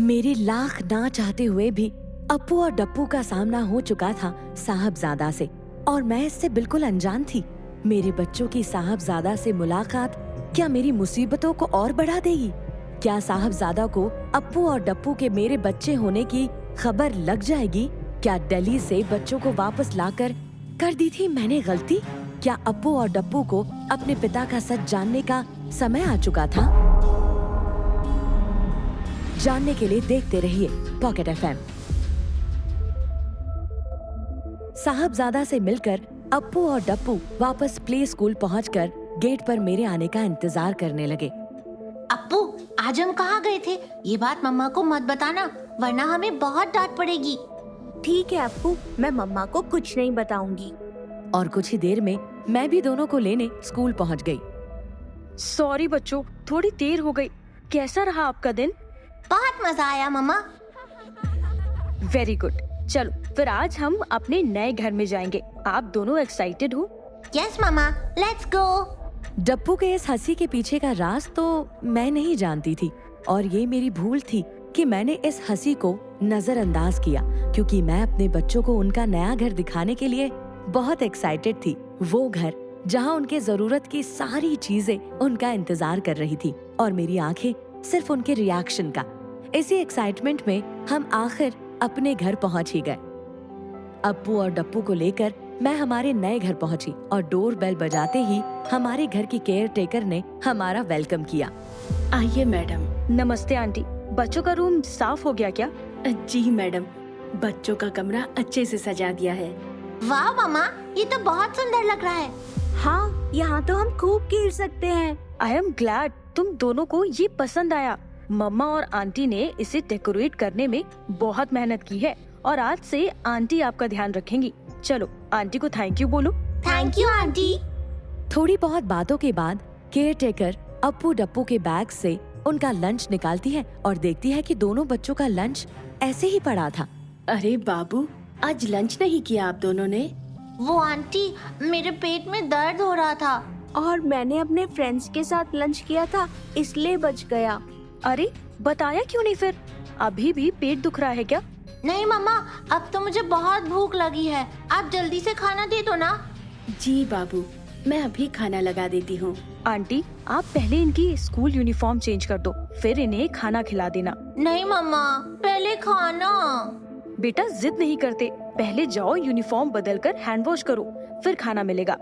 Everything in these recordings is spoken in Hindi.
मेरे लाख ना चाहते हुए भी अप्पू और डप्पू का सामना हो चुका था साहबजादा से, और मैं इससे बिल्कुल अनजान थी। मेरे बच्चों की साहबजादा से मुलाकात क्या मेरी मुसीबतों को और बढ़ा देगी? क्या साहबजादा को अप्पू और डप्पू के मेरे बच्चे होने की खबर लग जाएगी? क्या दिल्ली से बच्चों को वापस लाकर कर दी थी मैंने गलती? क्या अप्पू और डप्पू को अपने पिता का सच जानने का समय आ चुका था? जानने के लिए देखते रहिए पॉकेट एफएम। साहबजादा से मिलकर अप्पू और डप्पू वापस प्ले स्कूल पहुंचकर गेट पर मेरे आने का इंतजार करने लगे। अप्पू, आज हम कहाँ गए थे? ये बात मम्मा को मत बताना, वरना हमें बहुत डांट पड़ेगी। ठीक है अप्पू, मैं मम्मा को कुछ नहीं बताऊंगी। और कुछ ही देर में मैं भी दोनों को लेने स्कूल पहुंच गई। सॉरी बच्चों, थोड़ी देर हो गई। कैसा रहा आपका दिन? बहुत मजा आया मम्मा। Very good. चलो फिर आज हम अपने नए घर में जाएंगे। आप दोनों एक्साइटेड हो? Yes mamma, let's go. Dappu के इस हंसी के पीछे का राज तो मैं नहीं जानती थी, और ये मेरी भूल थी कि मैंने इस हंसी को नजरअंदाज किया, क्योंकि मैं अपने बच्चों को उनका नया घर दिखाने के लिए बहुत एक्साइटेड थी। वो घर जहाँ उनके जरूरत की सारी चीजें उनका इंतजार कर रही थी, और मेरी आंखें सिर्फ उनके रिएक्शन का। इसी एक्साइटमेंट में हम आखिर अपने घर पहुंच ही गए। अप्पू और डप्पू को लेकर मैं हमारे नए घर पहुंची, और डोर बेल बजाते ही हमारे घर की केयर टेकर ने हमारा वेलकम किया। आइए मैडम। नमस्ते आंटी। बच्चों का रूम साफ हो गया क्या? जी मैडम, बच्चों का कमरा अच्छे से सजा दिया है। वाह मम्मा, ये तो बहुत सुंदर लग रहा है। हाँ, यहाँ तो हम खूब खेल सकते हैं। आई एम ग्लैड तुम दोनों को ये पसंद आया। मम्मा और आंटी ने इसे डेकोरेट करने में बहुत मेहनत की है, और आज से आंटी आपका ध्यान रखेंगी। चलो आंटी को थैंक यू बोलो। Thank you aunty. थोड़ी बहुत बातों के बाद केयर टेकर अप्पू डप्पू के बैग से उनका लंच निकालती है और देखती है कि दोनों बच्चों का लंच ऐसे ही पड़ा था। अरे बाबू, आज लंच नहीं किया आप दोनों ने? वो आंटी, मेरे पेट में दर्द हो रहा था। और मैंने अपने फ्रेंड्स के साथ लंच किया था, इसलिए बच गया। अरे बताया क्यों नहीं फिर? अभी भी पेट दुख रहा है क्या? नहीं मम्मा, अब तो मुझे बहुत भूख लगी है। आप जल्दी से खाना दे दो ना। जी बाबू, मैं अभी खाना लगा देती हूँ। आंटी आप पहले इनकी स्कूल यूनिफॉर्म चेंज कर दो, फिर इन्हें खाना खिला देना। नहीं मम्मा, पहले खाना। बेटा जिद नहीं करते, पहले जाओ यूनिफॉर्म बदल कर हैंड वॉश करो, फिर खाना मिलेगा।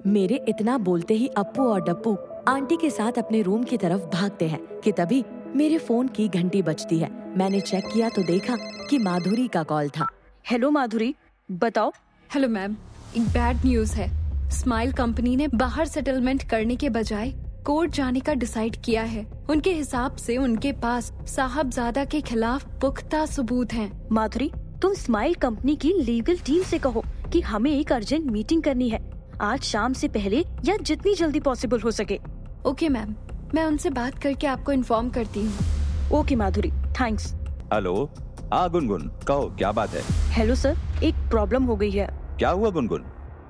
मेरे इतना बोलते ही अप्पू और डप्पू आंटी के साथ अपने रूम की तरफ भागते हैं कि तभी मेरे फोन की घंटी बजती है। मैंने चेक किया तो देखा कि माधुरी का कॉल था। हेलो माधुरी, बताओ। हेलो मैम, एक बैड न्यूज़ है। स्माइल कंपनी ने बाहर सेटलमेंट करने के बजाय कोर्ट जाने का डिसाइड किया है। उनके हिसाब से उनके पास साहबजादा के खिलाफ पुख्ता सबूत हैं। माधुरी, तुम स्माइल कंपनी की लीगल टीम से कहो कि हमें एक अर्जेंट मीटिंग करनी है, आज शाम से पहले या जितनी जल्दी पॉसिबल हो सके। ओके मैम, मैं उनसे बात करके आपको इन्फॉर्म करती हूँ। ओके माधुरी, थैंक्स। हेलो, हाँ गुनगुन, कहो क्या बात है? हेलो सर, एक प्रॉब्लम हो गई है। क्या हुआ गुनगुन?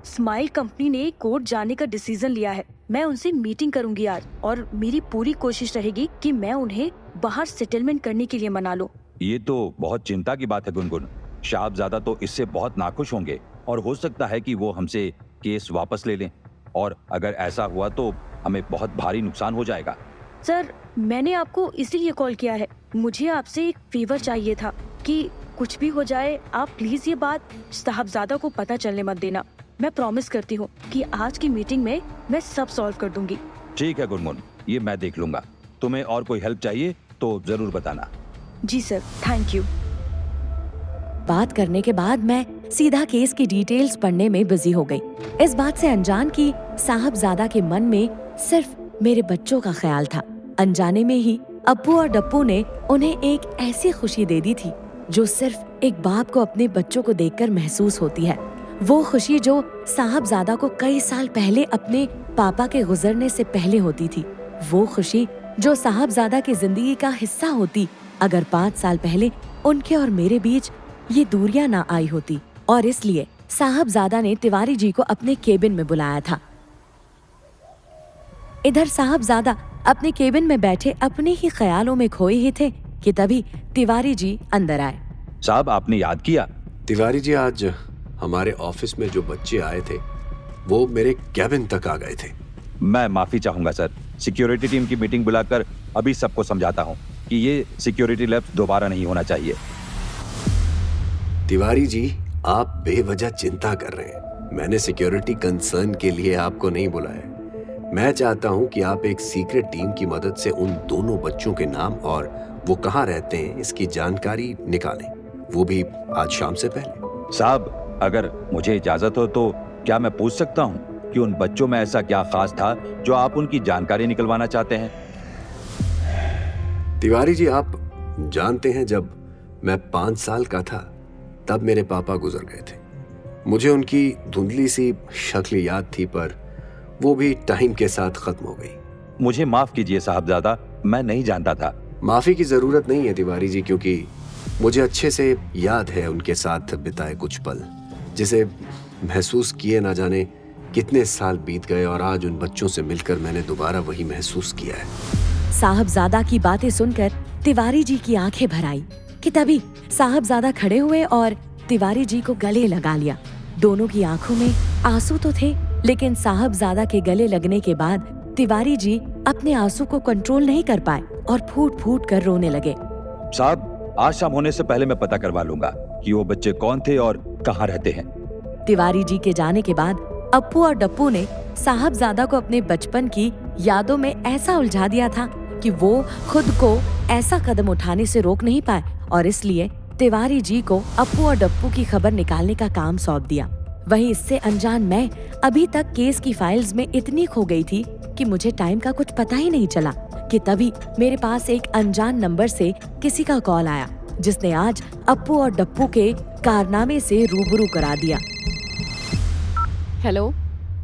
स्माइल कंपनी ने कोर्ट जाने का डिसीजन लिया है। मैं उनसे मीटिंग करूंगी आज, और मेरी पूरी कोशिश रहेगी कि मैं उन्हें बाहर सेटलमेंट करने के लिए मना लूं। ये तो बहुत चिंता की बात है गुनगुन। साहबजादा तो इससे बहुत नाखुश होंगे, और हो सकता है कि वो हमसे केस वापस ले लें, और अगर ऐसा हुआ तो हमें बहुत भारी नुकसान हो जाएगा। सर, मैंने आपको इसीलिए कॉल किया है। मुझे आपसे एक फेवर चाहिए था कि कुछ भी हो जाए, आप प्लीज ये बात साहबजादा को पता चलने मत देना। मैं प्रॉमिस करती हूँ कि आज की मीटिंग में मैं सब सॉल्व कर दूंगी। ठीक है गुनगुन, ये मैं देख लूंगा। तुम्हें और कोई हेल्प चाहिए तो जरूर बताना। जी सर, थैंक यू। बात करने के बाद मैं सीधा केस की डिटेल्स पढ़ने में बिजी हो गई, इस बात से अनजान कि साहबजादा के मन में सिर्फ मेरे बच्चों का ख्याल था। अनजाने में ही अप्पू और डप्पू ने उन्हें एक ऐसी खुशी दे दी थी जो सिर्फ एक बाप को अपने बच्चों को देखकर महसूस होती है। वो खुशी जो साहबजादा को कई साल पहले अपने पापा के गुजरने से पहले होती थी। वो खुशी जो साहबजादा की जिंदगी का हिस्सा होती अगर 5 साल पहले उनके और मेरे बीच ये दूरियां ना आई होती। और इसलिए साहबजादा ने तिवारी जी को अपने केबिन में बुलाया था। इधर साहबजादा अपने केबिन में बैठे अपने ही ख्यालों में खोए ही थे कि तभी तिवारी जी अंदर आए। साहब, आपने याद किया? तिवारी जी, आज हमारे ऑफिस में जो बच्चे आए थे वो मेरे कैबिन तक आ गए थे। मैं माफी चाहूंगा सर। सिक्योरिटी टीम की मीटिंग बुलाकर अभी सबको समझाता हूँ कि ये सिक्योरिटी लैप्स दोबारा नहीं होना चाहिए। तिवारी जी, आप बेवजह चिंता कर रहे हैं। मैंने सिक्योरिटी कंसर्न के लिए आपको नहीं बुलाया। मैं चाहता हूं कि आप एक सीक्रेट टीम की मदद से उन दोनों बच्चों के नाम और वो कहां रहते हैं इसकी जानकारी निकालें, वो भी आज शाम से पहले। साहब, अगर मुझे इजाजत हो तो क्या मैं पूछ सकता हूँ कि उन बच्चों में ऐसा क्या खास था जो आप उनकी जानकारी निकलवाना चाहते हैं? तिवारी जी, आप जानते हैं, जब मैं 5 साल का था तब मेरे पापा गुजर गए थे। मुझे उनकी धुंधली सी शक्ल याद थी, पर वो भी टाइम के साथ खत्म हो गई। मुझे माफ कीजिए साहबजादा, मैं नहीं जानता था। माफी की जरूरत नहीं है तिवारी जी, क्योंकि मुझे अच्छे से याद है उनके साथ बिताए कुछ पल, जिसे महसूस किए ना जाने कितने साल बीत गए, और आज उन बच्चों से मिलकर मैंने दोबारा वही महसूस किया है। साहबजादा की बातें सुनकर तिवारी जी की आंखें भर आई कि तभी साहबजादा खड़े हुए और तिवारी जी को गले लगा लिया। दोनों की आंखों में आंसू तो थे, लेकिन साहबजादा के गले लगने के बाद तिवारी जी अपने आंसू को कंट्रोल नहीं कर पाए और फूट फूट कर रोने लगे। साहब, आज शाम होने से पहले मैं पता करवा लूंगा कि वो बच्चे कौन थे और कहाँ रहते हैं। तिवारी जी के जाने के बाद अप्पू और डप्पू ने साहबजादा को अपने बचपन की यादों में ऐसा उलझा दिया था कि वो खुद को ऐसा कदम उठाने से रोक नहीं पाए, और इसलिए तिवारी जी को अप्पू और डप्पू की खबर निकालने का काम सौंप दिया। वहीं इससे अनजान मैं अभी तक केस की फाइल्स में इतनी खो गई थी कि मुझे टाइम का कुछ पता ही नहीं चला कि तभी मेरे पास एक अनजान नंबर से किसी का कॉल आया, जिसने आज अप्पू और डप्पू के कारनामे से रूबरू करा दिया। हेलो,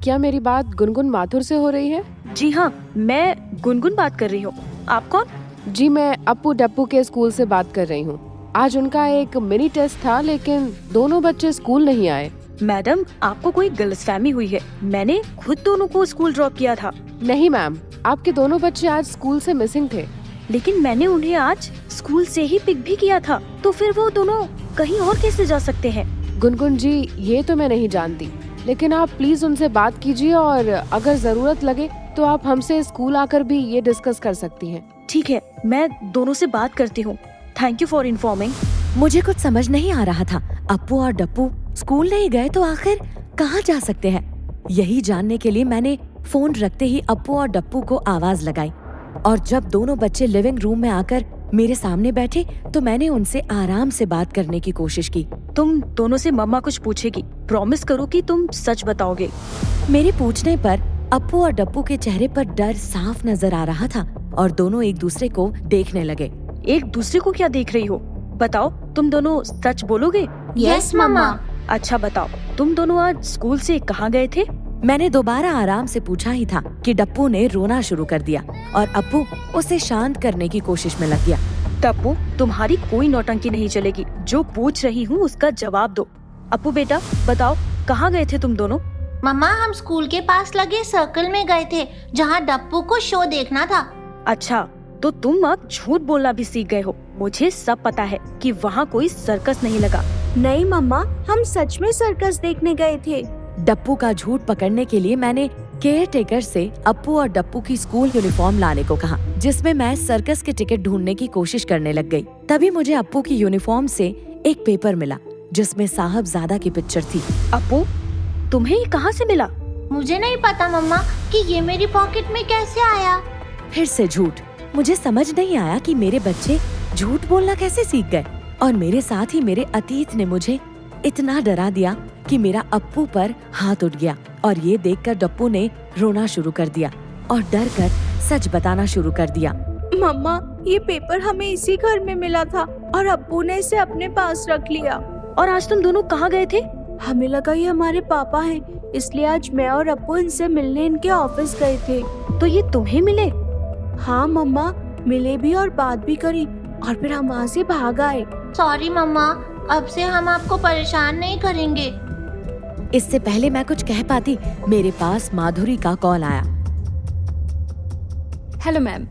क्या मेरी बात गुनगुन माथुर से हो रही है? जी हाँ, मैं गुनगुन बात कर रही हूँ। आप कौन? जी, मैं अप्पू डप्पू के स्कूल से बात कर रही हूँ। आज उनका एक मिनी टेस्ट था, लेकिन दोनों बच्चे स्कूल नहीं आए। मैडम, आपको कोई गलतफहमी हुई है। मैंने खुद दोनों को स्कूल ड्रॉप किया था। नहीं मैम, आपके दोनों बच्चे आज स्कूल से मिसिंग थे। लेकिन मैंने उन्हें आज स्कूल से ही पिक भी किया था, तो फिर वो दोनों कहीं और कैसे जा सकते हैं? गुनगुन जी, ये तो मैं नहीं जानती, लेकिन आप प्लीज उनसे बात कीजिए, और अगर जरूरत लगे तो आप हमसे स्कूल आकर भी ये डिस्कस कर सकती हैं। ठीक है, मैं दोनों से बात करती हूँ। Thank you for informing. मुझे कुछ समझ नहीं आ रहा था। अप्पू और डप्पू स्कूल नहीं गए तो आखिर कहाँ जा सकते हैं? यही जानने के लिए मैंने फोन रखते ही अप्पू और डप्पू को आवाज लगाई, और जब दोनों बच्चे लिविंग रूम में आकर मेरे सामने बैठे तो मैंने उनसे आराम से बात करने की कोशिश की। तुम दोनों से मम्मा कुछ पूछेगी, प्रॉमिस करो कि तुम सच बताओगे। मेरे पूछने पर अप्पू और डप्पू के चेहरे पर डर साफ नजर आ रहा था, और दोनों एक दूसरे को देखने लगे। एक दूसरे को क्या देख रही हो? बताओ, तुम दोनों सच बोलोगे? यस मम्मा। अच्छा बताओ, तुम दोनों आज स्कूल से कहाँ गए थे? मैंने दोबारा आराम से पूछा ही था कि डप्पू ने रोना शुरू कर दिया, और अप्पू उसे शांत करने की कोशिश में लग गया। टप्पू, तुम्हारी कोई नौटंकी नहीं चलेगी। जो पूछ रही हूँ उसका जवाब दो। अप्पू बेटा, बताओ, कहाँ गए थे तुम दोनों? मम्मा, हम स्कूल के पास लगे सर्कल में गए थे, जहाँ डप्पू को शो देखना था। अच्छा, तो तुम अब झूठ बोलना भी सीख गए हो। मुझे सब पता है कि वहाँ कोई सर्कस नहीं लगा। नहीं मम्मा, हम सच में सर्कस देखने गए थे। डप्पू का झूठ पकड़ने के लिए मैंने केयर टेकर से अप्पू और डप्पू की स्कूल यूनिफॉर्म लाने को कहा, जिसमें मैं सर्कस के टिकट ढूंढने की कोशिश करने लग गई। तभी मुझे अप्पू की यूनिफॉर्म से एक पेपर मिला, जिसमें साहबजादा की पिक्चर थी। अप्पू, तुम्हें ये कहाँ से मिला? मुझे नहीं पता मम्मा कि ये मेरी पॉकेट में कैसे आया। फिर से झूठ। मुझे समझ नहीं आया कि मेरे बच्चे झूठ बोलना कैसे सीख गए, और मेरे साथ ही मेरे अतीत ने मुझे इतना डरा दिया कि मेरा अप्पू पर हाथ उठ गया, और ये देखकर डप्पू ने रोना शुरू कर दिया और डर कर सच बताना शुरू कर दिया। मम्मा, ये पेपर हमें इसी घर में मिला था और अप्पू ने इसे अपने पास रख लिया। और आज तुम दोनों कहाँ गए थे? हमें लगा ये हमारे पापा हैं, इसलिए आज मैं और अप्पू इनसे मिलने इनके ऑफिस गए थे। तो ये तुम्हें मिले? हाँ मम्मा, मिले भी और बात भी करी, और फिर हम वहाँ से भाग आए। सॉरी मम्मा, अब से हम आपको परेशान नहीं करेंगे। इससे पहले मैं कुछ कह पाती, मेरे पास माधुरी का कॉल आया। हेलो मैम,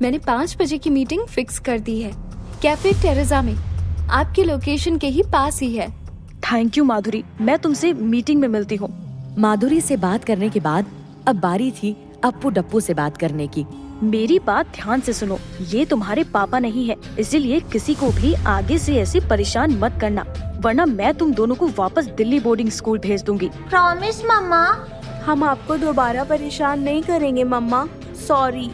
मैंने 5 बजे की मीटिंग फिक्स कर दी है। कैफे टेरेसा में, आपकी लोकेशन के ही पास ही है। थैंक यू माधुरी, मैं तुमसे मीटिंग में मिलती हूँ। माधुरी से बात करने के बाद अब बारी थी अप्पू डप्पू से बात करने की। मेरी बात ध्यान से सुनो, ये तुम्हारे पापा नहीं है, इसीलिए किसी को भी आगे से ऐसे परेशान मत करना, वरना मैं तुम दोनों को वापस दिल्ली बोर्डिंग स्कूल भेज दूंगी। प्रॉमिस मम्मा। हम आपको दोबारा परेशान नहीं करेंगे मम्मा, सॉरी।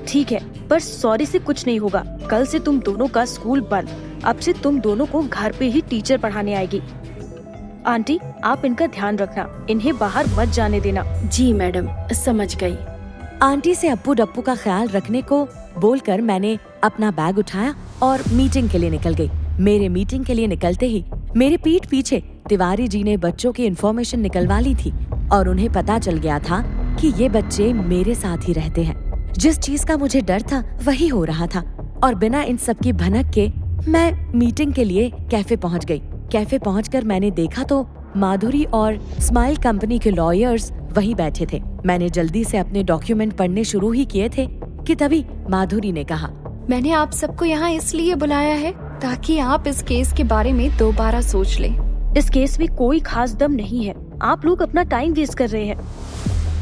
ठीक है, पर सॉरी से कुछ नहीं होगा। कल से तुम दोनों का स्कूल बंद। अब से तुम दोनों को घर पे ही टीचर पढ़ाने आएगी। आंटी, आप इनका ध्यान रखना, इन्हें बाहर मत जाने देना। जी मैडम, समझ गई। आंटी से अप्पू डप्पू का ख्याल रखने को बोलकर मैंने अपना बैग उठाया और मीटिंग के लिए निकल गई। मेरे मीटिंग के लिए निकलते ही मेरे पीठ पीछे तिवारी जी ने बच्चों की इन्फॉर्मेशन निकलवा ली थी और उन्हें पता चल गया था कि ये बच्चे मेरे साथ ही रहते हैं। जिस चीज का मुझे डर था वही हो रहा था और बिना इन सब की भनक के मैं मीटिंग के लिए कैफे पहुंच गई। कैफे पहुंचकर मैंने देखा तो माधुरी और स्माइल कंपनी के लॉयर्स वहीं बैठे थे। मैंने जल्दी से अपने डॉक्यूमेंट पढ़ने शुरू ही किए थे कि तभी माधुरी ने कहा, मैंने आप सबको यहाँ इसलिए बुलाया है ताकि आप इस केस के बारे में दोबारा सोच लें। इस केस में कोई खास दम नहीं है, आप लोग अपना टाइम वेस्ट कर रहे हैं।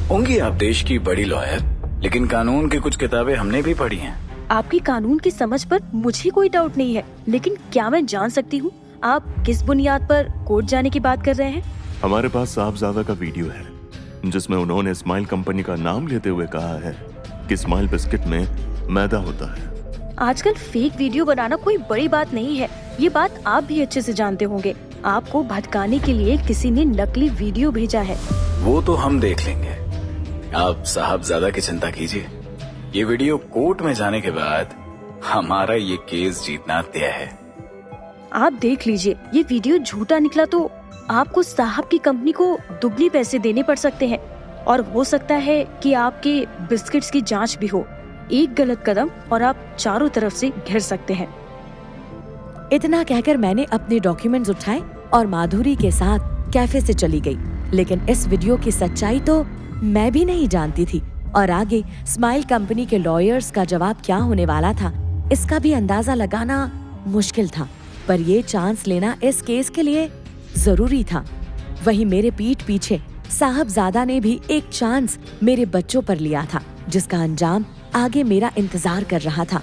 होंगी आप देश की बड़ी लॉयर, लेकिन कानून की कुछ किताबें हमने भी पढ़ी हैं। आपकी कानून की समझ पर मुझे कोई डाउट नहीं है, लेकिन क्या मैं जान सकती हूँ आप किस बुनियाद पर कोर्ट जाने की बात कर रहे हैं? हमारे पास साहबजादा का वीडियो है जिसमें उन्होंने स्माइल कंपनी का नाम लेते हुए कहा है कि स्माइल बिस्किट में मैदा होता है। आजकल फेक वीडियो बनाना कोई बड़ी बात नहीं है, ये बात आप भी अच्छे से जानते होंगे। आपको भटकाने के लिए किसी ने नकली वीडियो भेजा है। वो तो हम देख लेंगे, आप साहबजादा की चिंता कीजिए। ये वीडियो कोर्ट में जाने के बाद हमारा ये केस जीतना तय है। आप देख लीजिए, ये वीडियो झूठा निकला तो आपको साहब की कंपनी को दुगने पैसे देने पड़ सकते हैं और हो सकता है कि आपके बिस्किट्स की जांच भी हो। एक गलत कदम और आप चारों तरफ से घिर सकते हैं। इतना कहकर मैंने अपने डॉक्यूमेंट्स उठाए और माधुरी के साथ कैफे से चली गई। लेकिन इस वीडियो की सच्चाई तो मैं भी नहीं जानती थी और आगे स्माइल कंपनी के लॉयर्स का जवाब क्या होने वाला था इसका भी अंदाजा लगाना मुश्किल था, पर ये चांस लेना इस केस के लिए जरूरी था। वहीं मेरे पीठ पीछे साहबजादा ने भी एक चांस मेरे बच्चों पर लिया था, जिसका अंजाम आगे मेरा इंतजार कर रहा था।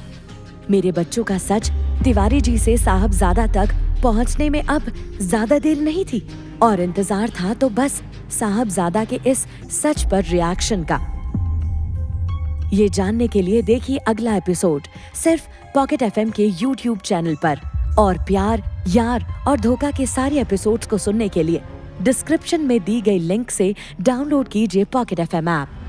मेरे बच्चों का सच तिवारी जी से साहबजादा तक पहुंचने में अब ज्यादा देर नहीं थी और इंतजार था तो बस साहबजादा के इस सच पर रिएक्शन का। ये जानने के लिए देखिए अगला एपिसोड सिर्फ पॉकेट एफएम के यूट्यूब चैनल पर। और प्यार, यार और धोखा के सारे एपिसोड्स को सुनने के लिए डिस्क्रिप्शन में दी गई लिंक से डाउनलोड कीजिए पॉकेट एफएम ऐप।